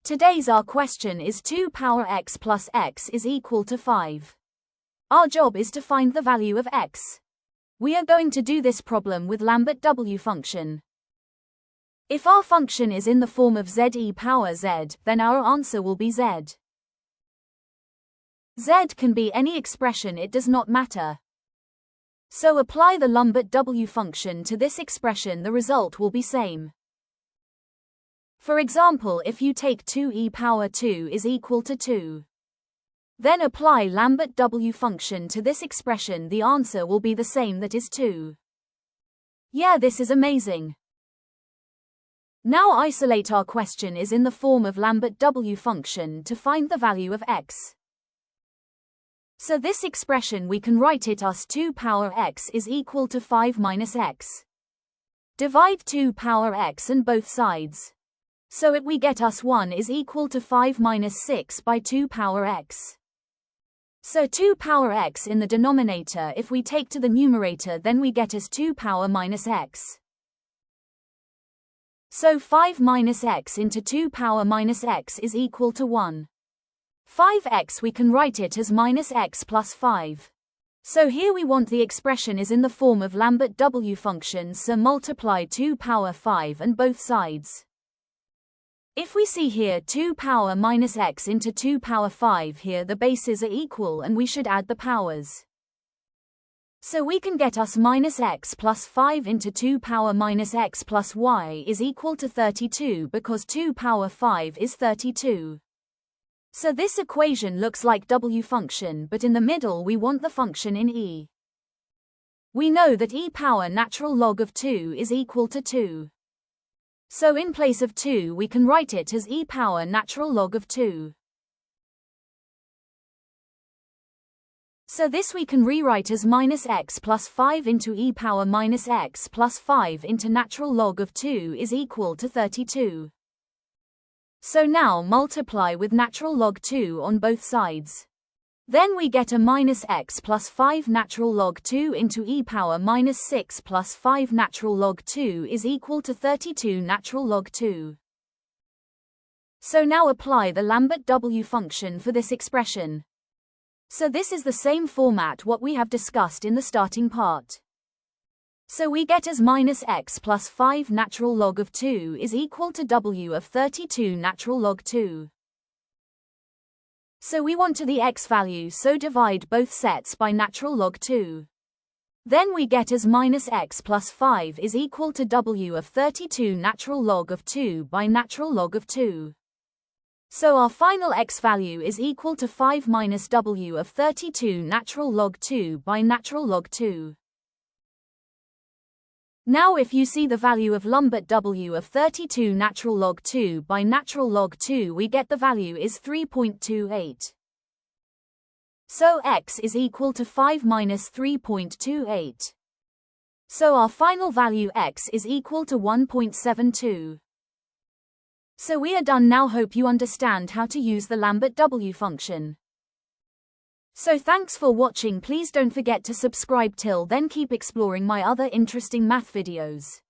Today's our question is 2 power x plus x is equal to 5. Our job is to find the value of x. We are going to do this problem with Lambert-W function. If our function is in the form of z power z, then our answer will be z. Z can be any expression, it does not matter. So apply the Lambert-W function to this expression, the result will be same. For example, if you take 2 power 2 is equal to 2. Then apply Lambert-W function to this expression, the answer will be the same, that is 2. Yeah, this is amazing. Now isolate our question is in the form of Lambert-W function to find the value of x. So this expression we can write it as 2 power x is equal to 5 minus x. Divide 2 power x and both sides. So we get us 1 is equal to 5 minus 6 by 2 power x. So 2 power x in the denominator, if we take to the numerator, then we get as 2 power minus x. So 5 minus x into 2 power minus x is equal to 1. 5x we can write it as minus x plus 5. So here we want the expression is in the form of Lambert-W function, so multiply 2 power 5 and both sides. If we see here 2 power minus x into 2 power 5, here the bases are equal and we should add the powers. So we can get us minus x plus 5 into 2 power minus x plus y is equal to 32, because 2 power 5 is 32. So this equation looks like W function, but in the middle we want the function in e. We know that e power natural log of 2 is equal to 2. So in place of 2 we can write it as e power natural log of 2. So this we can rewrite as minus x plus 5 into e power minus x plus 5 into natural log of 2 is equal to 32. So now multiply with natural log 2 on both sides. Then we get a minus x plus 5 natural log 2 into e power minus 6 plus 5 natural log 2 is equal to 32 natural log 2. So now apply the Lambert-W function for this expression. So this is the same format what we have discussed in the starting part. So we get as minus x plus 5 natural log of 2 is equal to w of 32 natural log 2. So we want to the x value, so divide both sets by natural log 2. Then we get as minus x plus 5 is equal to w of 32 natural log of 2 by natural log of 2. So our final x value is equal to 5 minus w of 32 natural log 2 by natural log 2. Now if you see the value of Lambert-W of 32 natural log 2 by natural log 2, we get the value is 3.28. So x is equal to 5 minus 3.28. So our final value x is equal to 1.72. So we are done now. Hope you understand how to use the Lambert-W function. So thanks for watching. Please don't forget to subscribe. Till then, keep exploring my other interesting math videos.